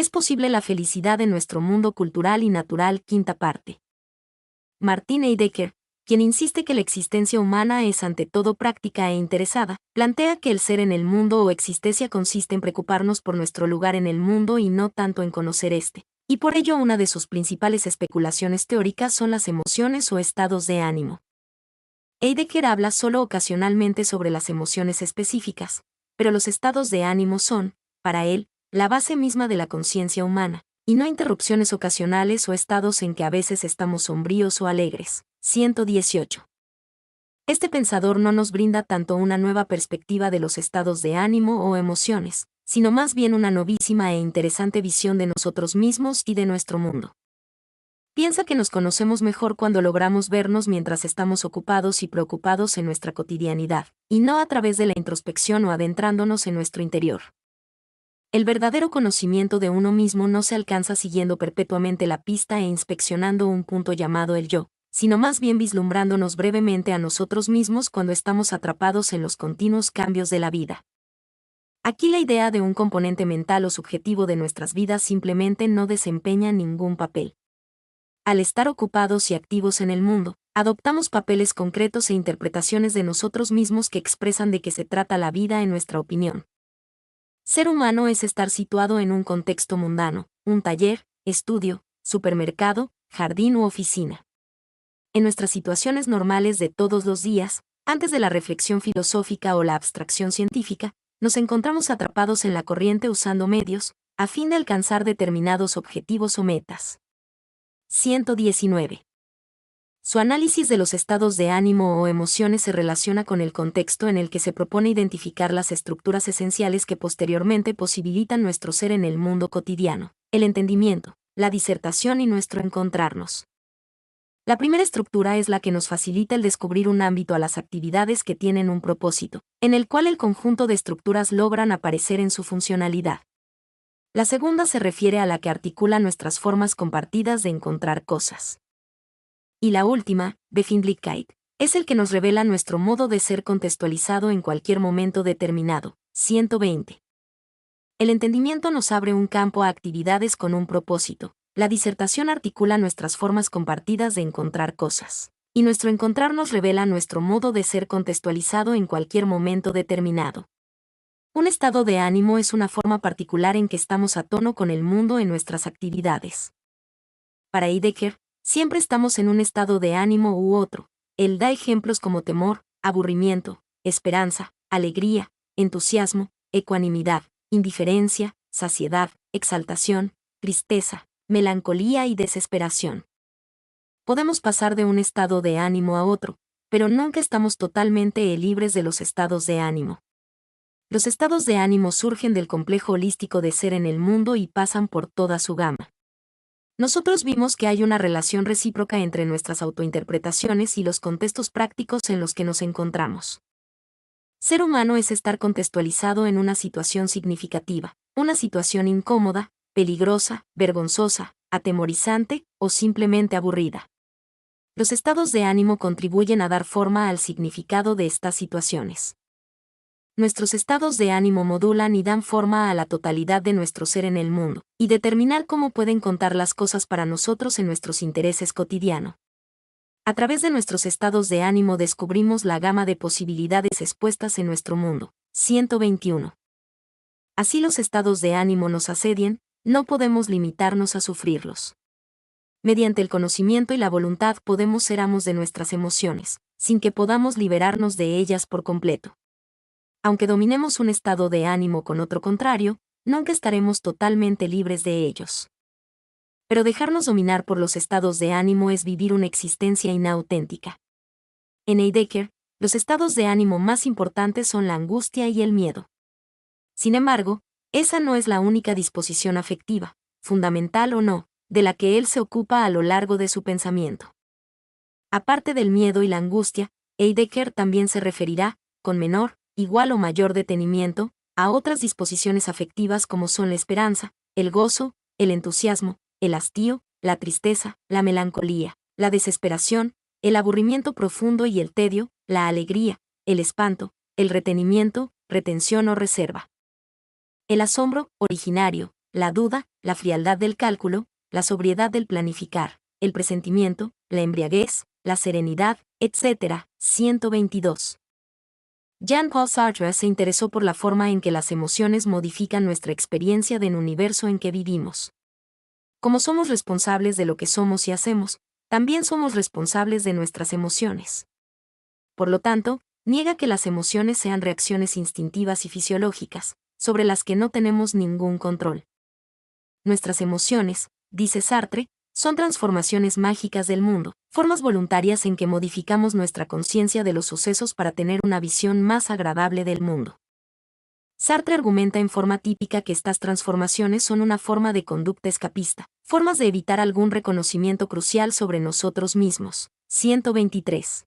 ¿Es posible la felicidad en nuestro mundo cultural y natural? Quinta parte. Martin Heidegger, quien insiste que la existencia humana es ante todo práctica e interesada, plantea que el ser en el mundo o existencia consiste en preocuparnos por nuestro lugar en el mundo y no tanto en conocer este, y por ello una de sus principales especulaciones teóricas son las emociones o estados de ánimo. Heidegger habla solo ocasionalmente sobre las emociones específicas, pero los estados de ánimo son, para él, la base misma de la conciencia humana, y no interrupciones ocasionales o estados en que a veces estamos sombríos o alegres. 118. Este pensador no nos brinda tanto una nueva perspectiva de los estados de ánimo o emociones, sino más bien una novísima e interesante visión de nosotros mismos y de nuestro mundo. Piensa que nos conocemos mejor cuando logramos vernos mientras estamos ocupados y preocupados en nuestra cotidianidad, y no a través de la introspección o adentrándonos en nuestro interior. El verdadero conocimiento de uno mismo no se alcanza siguiendo perpetuamente la pista e inspeccionando un punto llamado el yo, sino más bien vislumbrándonos brevemente a nosotros mismos cuando estamos atrapados en los continuos cambios de la vida. Aquí la idea de un componente mental o subjetivo de nuestras vidas simplemente no desempeña ningún papel. Al estar ocupados y activos en el mundo, adoptamos papeles concretos e interpretaciones de nosotros mismos que expresan de qué se trata la vida en nuestra opinión. Ser humano es estar situado en un contexto mundano, un taller, estudio, supermercado, jardín u oficina. En nuestras situaciones normales de todos los días, antes de la reflexión filosófica o la abstracción científica, nos encontramos atrapados en la corriente usando medios, a fin de alcanzar determinados objetivos o metas. 119. Su análisis de los estados de ánimo o emociones se relaciona con el contexto en el que se propone identificar las estructuras esenciales que posteriormente posibilitan nuestro ser en el mundo cotidiano, el entendimiento, la disertación y nuestro encontrarnos. La primera estructura es la que nos facilita el descubrir un ámbito a las actividades que tienen un propósito, en el cual el conjunto de estructuras logran aparecer en su funcionalidad. La segunda se refiere a la que articula nuestras formas compartidas de encontrar cosas. Y la última, Befindlichkeit, es el que nos revela nuestro modo de ser contextualizado en cualquier momento determinado. 120. El entendimiento nos abre un campo a actividades con un propósito. La disertación articula nuestras formas compartidas de encontrar cosas. Y nuestro encontrar nos revela nuestro modo de ser contextualizado en cualquier momento determinado. Un estado de ánimo es una forma particular en que estamos a tono con el mundo en nuestras actividades. Para Heidegger, siempre estamos en un estado de ánimo u otro. Él da ejemplos como temor, aburrimiento, esperanza, alegría, entusiasmo, ecuanimidad, indiferencia, saciedad, exaltación, tristeza, melancolía y desesperación. Podemos pasar de un estado de ánimo a otro, pero nunca estamos totalmente libres de los estados de ánimo. Los estados de ánimo surgen del complejo holístico de ser en el mundo y pasan por toda su gama. Nosotros vimos que hay una relación recíproca entre nuestras autointerpretaciones y los contextos prácticos en los que nos encontramos. Ser humano es estar contextualizado en una situación significativa, una situación incómoda, peligrosa, vergonzosa, atemorizante o simplemente aburrida. Los estados de ánimo contribuyen a dar forma al significado de estas situaciones. Nuestros estados de ánimo modulan y dan forma a la totalidad de nuestro ser en el mundo, y determinar cómo pueden contar las cosas para nosotros en nuestros intereses cotidianos. A través de nuestros estados de ánimo descubrimos la gama de posibilidades expuestas en nuestro mundo. 121. Así los estados de ánimo nos asedian, no podemos limitarnos a sufrirlos. Mediante el conocimiento y la voluntad podemos ser amos de nuestras emociones, sin que podamos liberarnos de ellas por completo. Aunque dominemos un estado de ánimo con otro contrario, nunca estaremos totalmente libres de ellos. Pero dejarnos dominar por los estados de ánimo es vivir una existencia inauténtica. En Heidegger, los estados de ánimo más importantes son la angustia y el miedo. Sin embargo, esa no es la única disposición afectiva, fundamental o no, de la que él se ocupa a lo largo de su pensamiento. Aparte del miedo y la angustia, Heidegger también se referirá, con menor, igual o mayor detenimiento, a otras disposiciones afectivas como son la esperanza, el gozo, el entusiasmo, el hastío, la tristeza, la melancolía, la desesperación, el aburrimiento profundo y el tedio, la alegría, el espanto, el retenimiento, retención o reserva. El asombro, originario, la duda, la frialdad del cálculo, la sobriedad del planificar, el presentimiento, la embriaguez, la serenidad, etc. 122. Jean-Paul Sartre se interesó por la forma en que las emociones modifican nuestra experiencia del universo en que vivimos. Como somos responsables de lo que somos y hacemos, también somos responsables de nuestras emociones. Por lo tanto, niega que las emociones sean reacciones instintivas y fisiológicas, sobre las que no tenemos ningún control. Nuestras emociones, dice Sartre, son transformaciones mágicas del mundo, formas voluntarias en que modificamos nuestra conciencia de los sucesos para tener una visión más agradable del mundo. Sartre argumenta en forma típica que estas transformaciones son una forma de conducta escapista, formas de evitar algún reconocimiento crucial sobre nosotros mismos. 123.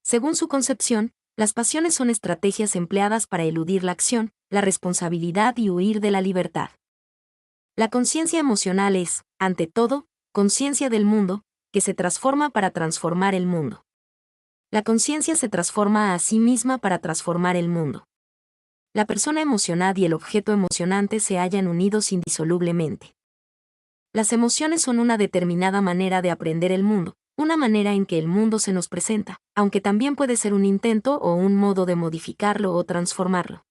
Según su concepción, las pasiones son estrategias empleadas para eludir la acción, la responsabilidad y huir de la libertad. La conciencia emocional es, ante todo, conciencia del mundo, que se transforma para transformar el mundo. La conciencia se transforma a sí misma para transformar el mundo. La persona emocionada y el objeto emocionante se hallan unidos indisolublemente. Las emociones son una determinada manera de aprender el mundo, una manera en que el mundo se nos presenta, aunque también puede ser un intento o un modo de modificarlo o transformarlo.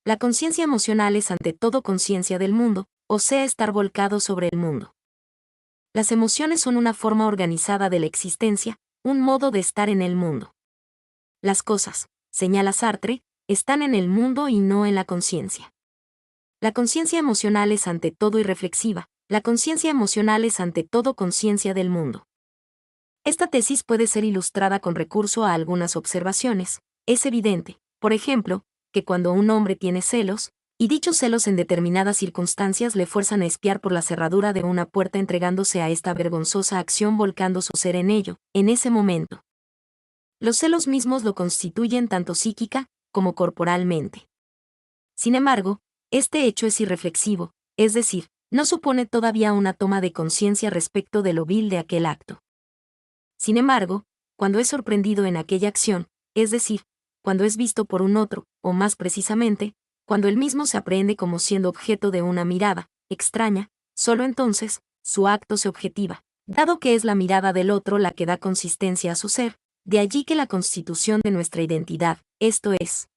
La conciencia emocional es ante todo conciencia del mundo, o sea, estar volcado sobre el mundo. Las emociones son una forma organizada de la existencia, un modo de estar en el mundo. Las cosas, señala Sartre, están en el mundo y no en la conciencia. La conciencia emocional es ante todo irreflexiva, la conciencia emocional es ante todo conciencia del mundo. Esta tesis puede ser ilustrada con recurso a algunas observaciones. Es evidente, por ejemplo, que cuando un hombre tiene celos, y dichos celos en determinadas circunstancias le fuerzan a espiar por la cerradura de una puerta entregándose a esta vergonzosa acción volcando su ser en ello, en ese momento. Los celos mismos lo constituyen tanto psíquica como corporalmente. Sin embargo, este hecho es irreflexivo, es decir, no supone todavía una toma de conciencia respecto de lo vil de aquel acto. Sin embargo, cuando es sorprendido en aquella acción, es decir, cuando es visto por un otro, o más precisamente, cuando él mismo se aprehende como siendo objeto de una mirada extraña, solo entonces, su acto se objetiva, dado que es la mirada del otro la que da consistencia a su ser, de allí que la constitución de nuestra identidad, esto es,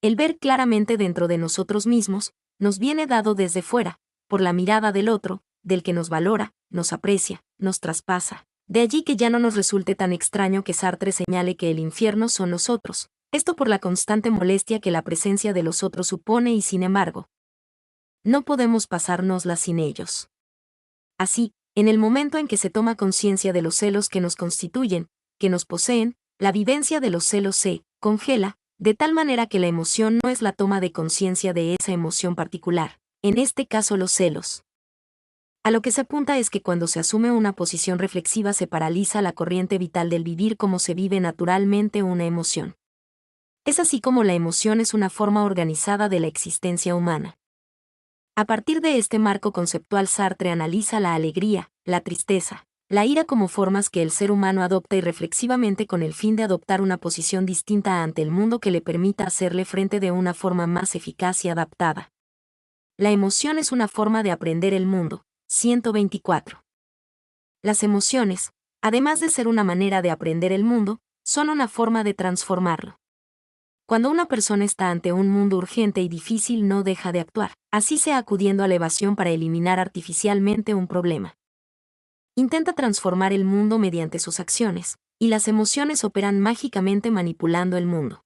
el ver claramente dentro de nosotros mismos, nos viene dado desde fuera, por la mirada del otro, del que nos valora, nos aprecia, nos traspasa. De allí que ya no nos resulte tan extraño que Sartre señale que el infierno son los otros, esto por la constante molestia que la presencia de los otros supone y sin embargo, no podemos pasárnosla sin ellos. Así, en el momento en que se toma conciencia de los celos que nos constituyen, que nos poseen, la vivencia de los celos se congela, de tal manera que la emoción no es la toma de conciencia de esa emoción particular, en este caso los celos. A lo que se apunta es que cuando se asume una posición reflexiva se paraliza la corriente vital del vivir como se vive naturalmente una emoción. Es así como la emoción es una forma organizada de la existencia humana. A partir de este marco conceptual Sartre analiza la alegría, la tristeza, la ira como formas que el ser humano adopta irreflexivamente con el fin de adoptar una posición distinta ante el mundo que le permita hacerle frente de una forma más eficaz y adaptada. La emoción es una forma de aprender el mundo. 124. Las emociones, además de ser una manera de aprender el mundo, son una forma de transformarlo. Cuando una persona está ante un mundo urgente y difícil no deja de actuar, así sea acudiendo a la evasión para eliminar artificialmente un problema. Intenta transformar el mundo mediante sus acciones, y las emociones operan mágicamente manipulando el mundo.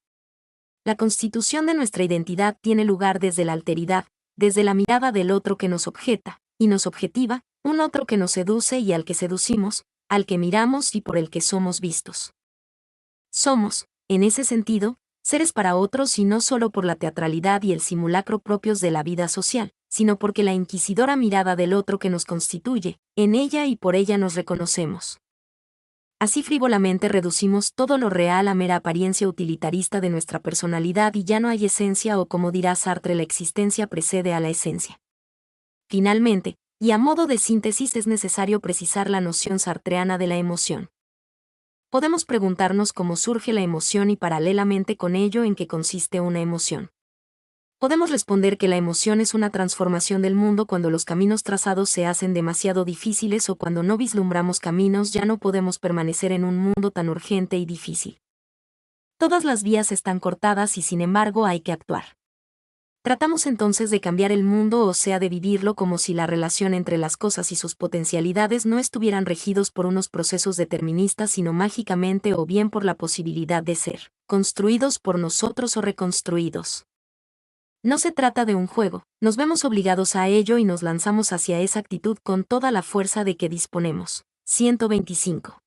La constitución de nuestra identidad tiene lugar desde la alteridad, desde la mirada del otro que nos objeta, y nos objetiva, un otro que nos seduce y al que seducimos, al que miramos y por el que somos vistos. Somos, en ese sentido, seres para otros y no solo por la teatralidad y el simulacro propios de la vida social, sino porque la inquisidora mirada del otro que nos constituye, en ella y por ella nos reconocemos. Así frívolamente reducimos todo lo real a mera apariencia utilitarista de nuestra personalidad y ya no hay esencia o como dirá Sartre la existencia precede a la esencia. Finalmente, y a modo de síntesis es necesario precisar la noción sartreana de la emoción. Podemos preguntarnos cómo surge la emoción y paralelamente con ello en qué consiste una emoción. Podemos responder que la emoción es una transformación del mundo cuando los caminos trazados se hacen demasiado difíciles o cuando no vislumbramos caminos. Ya no podemos permanecer en un mundo tan urgente y difícil. Todas las vías están cortadas y sin embargo hay que actuar. Tratamos entonces de cambiar el mundo, o sea, de vivirlo como si la relación entre las cosas y sus potencialidades no estuvieran regidos por unos procesos deterministas, sino mágicamente o bien por la posibilidad de ser construidos por nosotros o reconstruidos. No se trata de un juego, nos vemos obligados a ello y nos lanzamos hacia esa actitud con toda la fuerza de que disponemos. 125.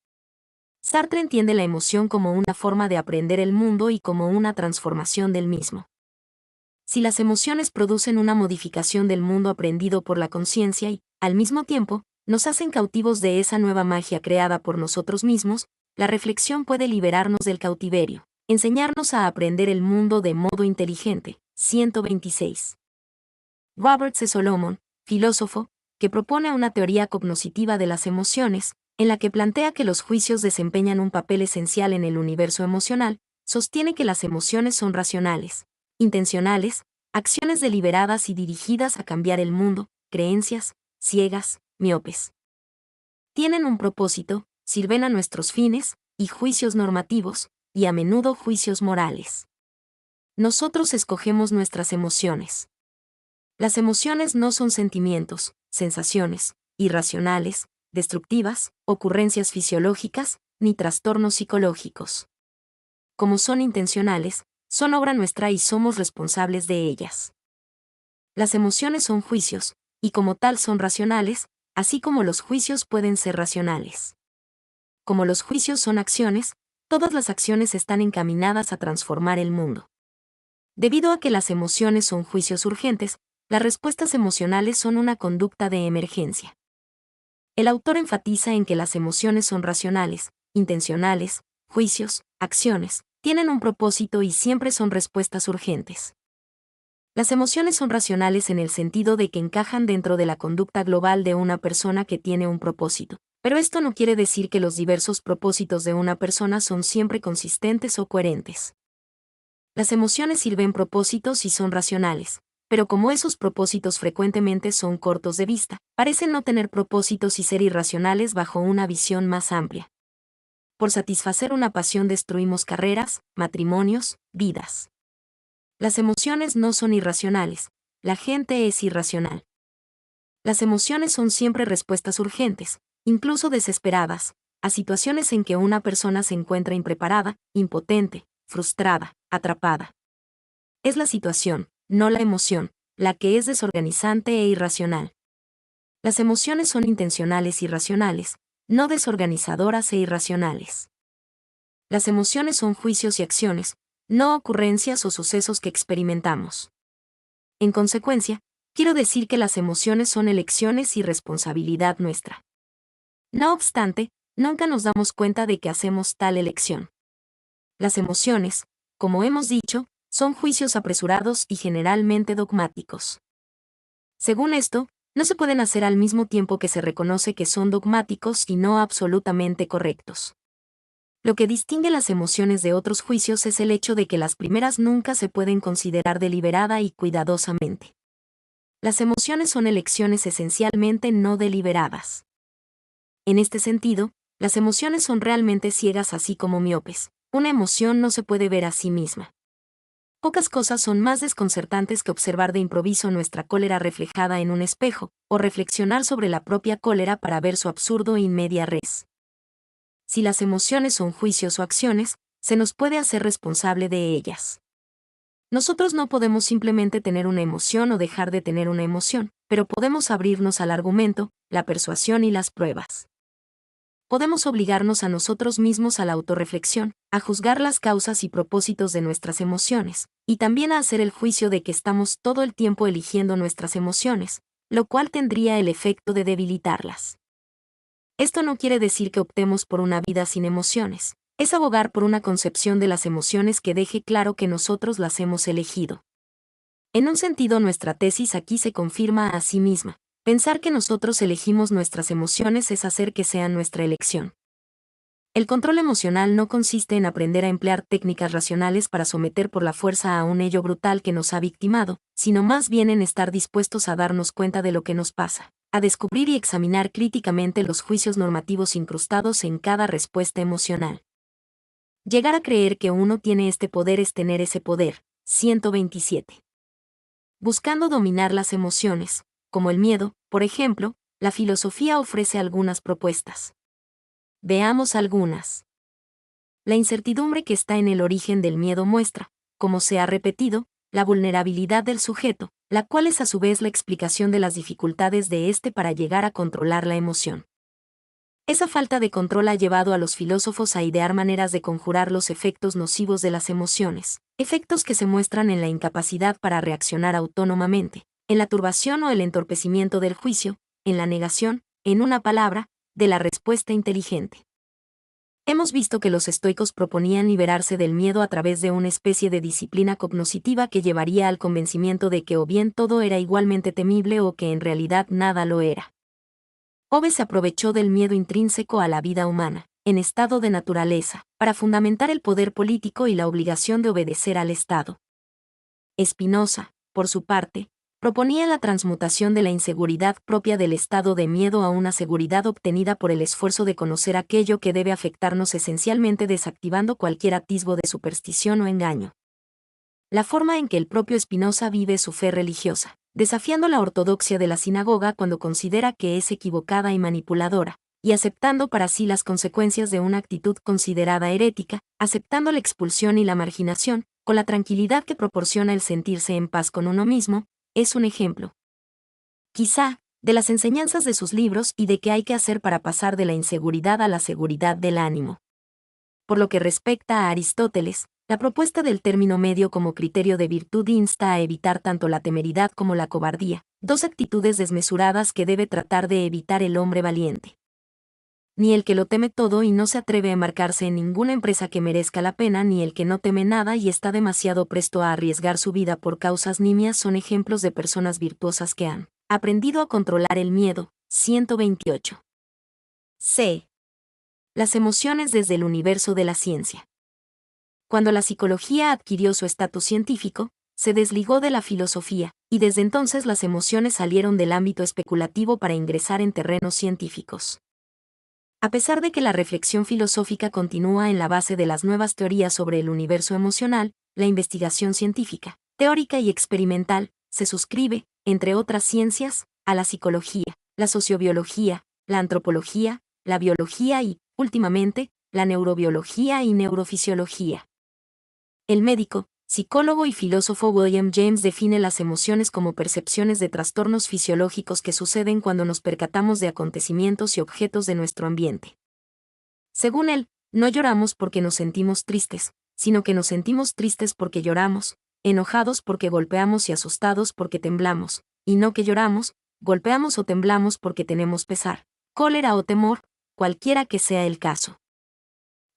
Sartre entiende la emoción como una forma de aprender el mundo y como una transformación del mismo. Si las emociones producen una modificación del mundo aprendido por la conciencia y, al mismo tiempo, nos hacen cautivos de esa nueva magia creada por nosotros mismos, la reflexión puede liberarnos del cautiverio, enseñarnos a aprender el mundo de modo inteligente. 126. Robert C. Solomon, filósofo, que propone una teoría cognoscitiva de las emociones, en la que plantea que los juicios desempeñan un papel esencial en el universo emocional, sostiene que las emociones son racionales, intencionales, acciones deliberadas y dirigidas a cambiar el mundo, creencias, ciegas, miopes. Tienen un propósito, sirven a nuestros fines, y juicios normativos, y a menudo juicios morales. Nosotros escogemos nuestras emociones. Las emociones no son sentimientos, sensaciones, irracionales, destructivas, ocurrencias fisiológicas, ni trastornos psicológicos. Como son intencionales, son obra nuestra y somos responsables de ellas. Las emociones son juicios, y como tal son racionales, así como los juicios pueden ser racionales. Como los juicios son acciones, todas las acciones están encaminadas a transformar el mundo. Debido a que las emociones son juicios urgentes, las respuestas emocionales son una conducta de emergencia. El autor enfatiza en que las emociones son racionales, intencionales, juicios, acciones, tienen un propósito y siempre son respuestas urgentes. Las emociones son racionales en el sentido de que encajan dentro de la conducta global de una persona que tiene un propósito, pero esto no quiere decir que los diversos propósitos de una persona son siempre consistentes o coherentes. Las emociones sirven propósitos y son racionales, pero como esos propósitos frecuentemente son cortos de vista, parecen no tener propósitos y ser irracionales bajo una visión más amplia. Por satisfacer una pasión destruimos carreras, matrimonios, vidas. Las emociones no son irracionales, la gente es irracional. Las emociones son siempre respuestas urgentes, incluso desesperadas, a situaciones en que una persona se encuentra impreparada, impotente, frustrada, atrapada. Es la situación, no la emoción, la que es desorganizante e irracional. Las emociones son intencionales y racionales, no desorganizadoras e irracionales. Las emociones son juicios y acciones, no ocurrencias o sucesos que experimentamos. En consecuencia, quiero decir que las emociones son elecciones y responsabilidad nuestra. No obstante, nunca nos damos cuenta de que hacemos tal elección. Las emociones, como hemos dicho, son juicios apresurados y generalmente dogmáticos. Según esto, no se pueden hacer al mismo tiempo que se reconoce que son dogmáticos y no absolutamente correctos. Lo que distingue las emociones de otros juicios es el hecho de que las primeras nunca se pueden considerar deliberada y cuidadosamente. Las emociones son elecciones esencialmente no deliberadas. En este sentido, las emociones son realmente ciegas así como miopes. Una emoción no se puede ver a sí misma. Pocas cosas son más desconcertantes que observar de improviso nuestra cólera reflejada en un espejo, o reflexionar sobre la propia cólera para ver su absurdo in media res. Si las emociones son juicios o acciones, se nos puede hacer responsable de ellas. Nosotros no podemos simplemente tener una emoción o dejar de tener una emoción, pero podemos abrirnos al argumento, la persuasión y las pruebas. Podemos obligarnos a nosotros mismos a la autorreflexión, a juzgar las causas y propósitos de nuestras emociones, y también a hacer el juicio de que estamos todo el tiempo eligiendo nuestras emociones, lo cual tendría el efecto de debilitarlas. Esto no quiere decir que optemos por una vida sin emociones, es abogar por una concepción de las emociones que deje claro que nosotros las hemos elegido. En un sentido, nuestra tesis aquí se confirma a sí misma. Pensar que nosotros elegimos nuestras emociones es hacer que sean nuestra elección. El control emocional no consiste en aprender a emplear técnicas racionales para someter por la fuerza a un ello brutal que nos ha victimado, sino más bien en estar dispuestos a darnos cuenta de lo que nos pasa, a descubrir y examinar críticamente los juicios normativos incrustados en cada respuesta emocional. Llegar a creer que uno tiene este poder es tener ese poder. 127. Buscando dominar las emociones, como el miedo, por ejemplo, la filosofía ofrece algunas propuestas. Veamos algunas. La incertidumbre que está en el origen del miedo muestra, como se ha repetido, la vulnerabilidad del sujeto, la cual es a su vez la explicación de las dificultades de éste para llegar a controlar la emoción. Esa falta de control ha llevado a los filósofos a idear maneras de conjurar los efectos nocivos de las emociones, efectos que se muestran en la incapacidad para reaccionar autónomamente, en la turbación o el entorpecimiento del juicio, en la negación, en una palabra, de la respuesta inteligente. Hemos visto que los estoicos proponían liberarse del miedo a través de una especie de disciplina cognoscitiva que llevaría al convencimiento de que o bien todo era igualmente temible o que en realidad nada lo era. Hobbes se aprovechó del miedo intrínseco a la vida humana, en estado de naturaleza, para fundamentar el poder político y la obligación de obedecer al Estado. Spinoza, por su parte, proponía la transmutación de la inseguridad propia del estado de miedo a una seguridad obtenida por el esfuerzo de conocer aquello que debe afectarnos esencialmente, desactivando cualquier atisbo de superstición o engaño. La forma en que el propio Spinoza vive su fe religiosa, desafiando la ortodoxia de la sinagoga cuando considera que es equivocada y manipuladora, y aceptando para sí las consecuencias de una actitud considerada herética, aceptando la expulsión y la marginación, con la tranquilidad que proporciona el sentirse en paz con uno mismo, es un ejemplo, quizá, de las enseñanzas de sus libros y de qué hay que hacer para pasar de la inseguridad a la seguridad del ánimo. Por lo que respecta a Aristóteles, la propuesta del término medio como criterio de virtud insta a evitar tanto la temeridad como la cobardía, dos actitudes desmesuradas que debe tratar de evitar el hombre valiente. Ni el que lo teme todo y no se atreve a embarcarse en ninguna empresa que merezca la pena, ni el que no teme nada y está demasiado presto a arriesgar su vida por causas nimias son ejemplos de personas virtuosas que han aprendido a controlar el miedo. 128. C. Las emociones desde el universo de la ciencia. Cuando la psicología adquirió su estatus científico, se desligó de la filosofía, y desde entonces las emociones salieron del ámbito especulativo para ingresar en terrenos científicos. A pesar de que la reflexión filosófica continúa en la base de las nuevas teorías sobre el universo emocional, la investigación científica, teórica y experimental, se suscribe, entre otras ciencias, a la psicología, la sociobiología, la antropología, la biología y, últimamente, la neurobiología y neurofisiología. El médico, psicólogo y filósofo William James define las emociones como percepciones de trastornos fisiológicos que suceden cuando nos percatamos de acontecimientos y objetos de nuestro ambiente. Según él, no lloramos porque nos sentimos tristes, sino que nos sentimos tristes porque lloramos, enojados porque golpeamos y asustados porque temblamos, y no que lloramos, golpeamos o temblamos porque tenemos pesar, cólera o temor, cualquiera que sea el caso.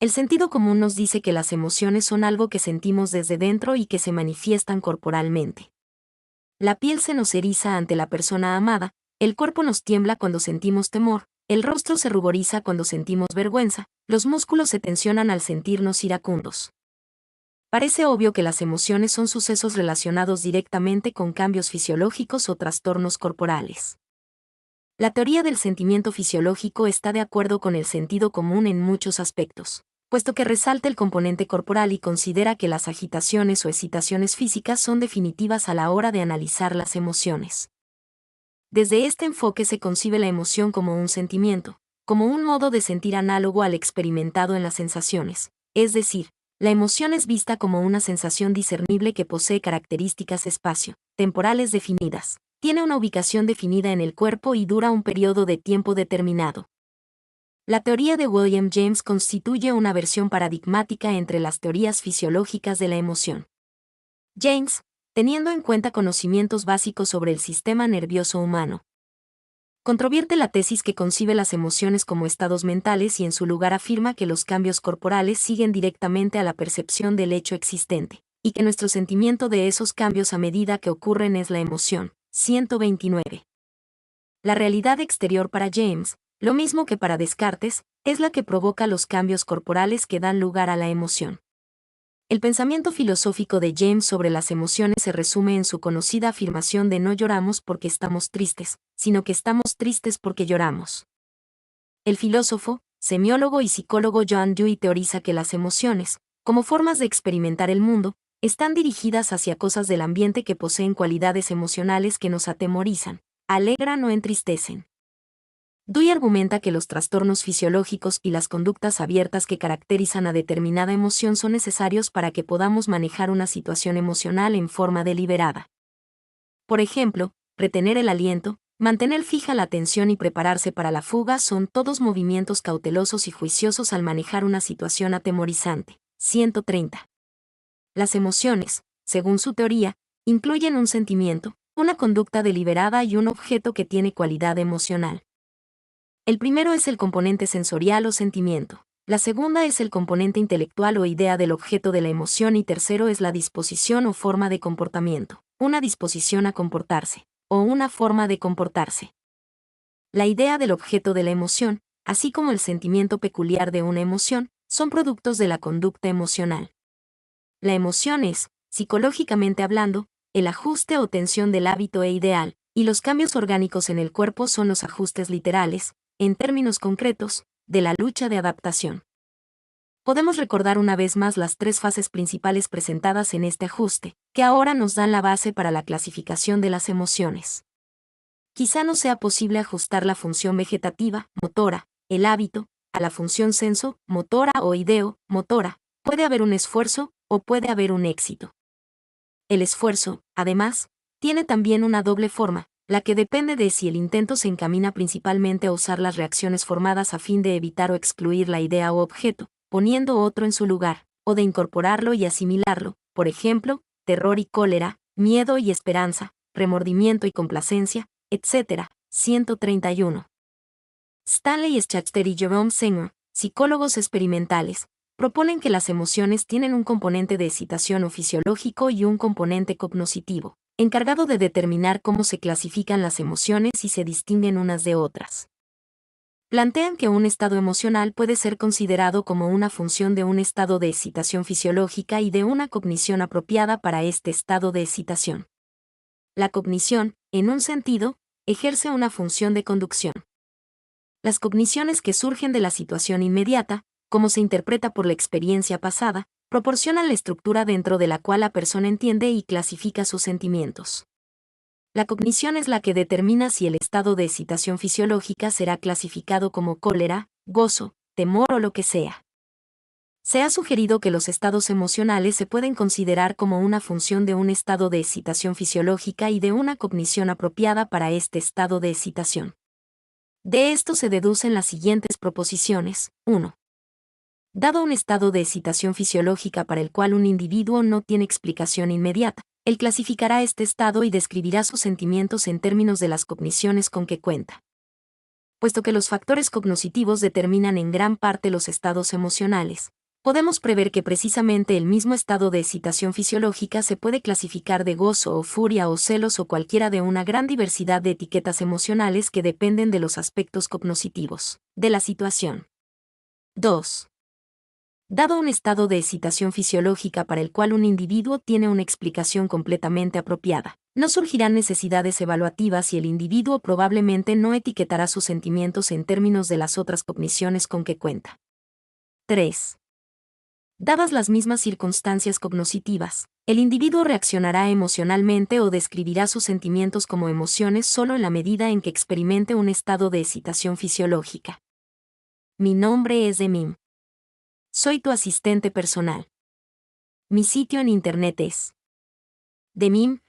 El sentido común nos dice que las emociones son algo que sentimos desde dentro y que se manifiestan corporalmente. La piel se nos eriza ante la persona amada, el cuerpo nos tiembla cuando sentimos temor, el rostro se ruboriza cuando sentimos vergüenza, los músculos se tensionan al sentirnos iracundos. Parece obvio que las emociones son sucesos relacionados directamente con cambios fisiológicos o trastornos corporales. La teoría del sentimiento fisiológico está de acuerdo con el sentido común en muchos aspectos, puesto que resalta el componente corporal y considera que las agitaciones o excitaciones físicas son definitivas a la hora de analizar las emociones. Desde este enfoque se concibe la emoción como un sentimiento, como un modo de sentir análogo al experimentado en las sensaciones, es decir, la emoción es vista como una sensación discernible que posee características espacio-temporales definidas, tiene una ubicación definida en el cuerpo y dura un periodo de tiempo determinado. La teoría de William James constituye una versión paradigmática entre las teorías fisiológicas de la emoción. James, teniendo en cuenta conocimientos básicos sobre el sistema nervioso humano, controvierte la tesis que concibe las emociones como estados mentales y en su lugar afirma que los cambios corporales siguen directamente a la percepción del hecho existente, y que nuestro sentimiento de esos cambios a medida que ocurren es la emoción. 129. La realidad exterior para James Lo mismo que para Descartes, es la que provoca los cambios corporales que dan lugar a la emoción. El pensamiento filosófico de James sobre las emociones se resume en su conocida afirmación de no lloramos porque estamos tristes, sino que estamos tristes porque lloramos. El filósofo, semiólogo y psicólogo John Dewey teoriza que las emociones, como formas de experimentar el mundo, están dirigidas hacia cosas del ambiente que poseen cualidades emocionales que nos atemorizan, alegran o entristecen. Dewey argumenta que los trastornos fisiológicos y las conductas abiertas que caracterizan a determinada emoción son necesarios para que podamos manejar una situación emocional en forma deliberada. Por ejemplo, retener el aliento, mantener fija la atención y prepararse para la fuga son todos movimientos cautelosos y juiciosos al manejar una situación atemorizante. 130. Las emociones, según su teoría, incluyen un sentimiento, una conducta deliberada y un objeto que tiene cualidad emocional. El primero es el componente sensorial o sentimiento. La segunda es el componente intelectual o idea del objeto de la emoción y tercero es la disposición o forma de comportamiento, una disposición a comportarse, o una forma de comportarse. La idea del objeto de la emoción, así como el sentimiento peculiar de una emoción, son productos de la conducta emocional. La emoción es, psicológicamente hablando, el ajuste o tensión del hábito e ideal, y los cambios orgánicos en el cuerpo son los ajustes literales, en términos concretos, de la lucha de adaptación. Podemos recordar una vez más las tres fases principales presentadas en este ajuste, que ahora nos dan la base para la clasificación de las emociones. Quizá no sea posible ajustar la función vegetativa, motora, el hábito, a la función senso, motora o ideo, motora. Puede haber un esfuerzo, o puede haber un éxito. El esfuerzo, además, tiene también una doble forma, la que depende de si el intento se encamina principalmente a usar las reacciones formadas a fin de evitar o excluir la idea o objeto, poniendo otro en su lugar, o de incorporarlo y asimilarlo, por ejemplo, terror y cólera, miedo y esperanza, remordimiento y complacencia, etc. 131. Stanley Schachter y Jerome Singer, psicólogos experimentales, proponen que las emociones tienen un componente de excitación o fisiológico y un componente cognoscitivo, encargado de determinar cómo se clasifican las emociones y se distinguen unas de otras. Plantean que un estado emocional puede ser considerado como una función de un estado de excitación fisiológica y de una cognición apropiada para este estado de excitación. La cognición, en un sentido, ejerce una función de conducción. Las cogniciones que surgen de la situación inmediata, como se interpreta por la experiencia pasada, proporcionan la estructura dentro de la cual la persona entiende y clasifica sus sentimientos. La cognición es la que determina si el estado de excitación fisiológica será clasificado como cólera, gozo, temor o lo que sea. Se ha sugerido que los estados emocionales se pueden considerar como una función de un estado de excitación fisiológica y de una cognición apropiada para este estado de excitación. De esto se deducen las siguientes proposiciones. 1. Dado un estado de excitación fisiológica para el cual un individuo no tiene explicación inmediata, él clasificará este estado y describirá sus sentimientos en términos de las cogniciones con que cuenta. Puesto que los factores cognitivos determinan en gran parte los estados emocionales, podemos prever que precisamente el mismo estado de excitación fisiológica se puede clasificar de gozo o furia o celos o cualquiera de una gran diversidad de etiquetas emocionales que dependen de los aspectos cognitivos de la situación. 2. Dado un estado de excitación fisiológica para el cual un individuo tiene una explicación completamente apropiada, no surgirán necesidades evaluativas y el individuo probablemente no etiquetará sus sentimientos en términos de las otras cogniciones con que cuenta. 3. Dadas las mismas circunstancias cognitivas, el individuo reaccionará emocionalmente o describirá sus sentimientos como emociones solo en la medida en que experimente un estado de excitación fisiológica. Mi nombre es Demim. Soy tu asistente personal. Mi sitio en internet es demim.es.tl.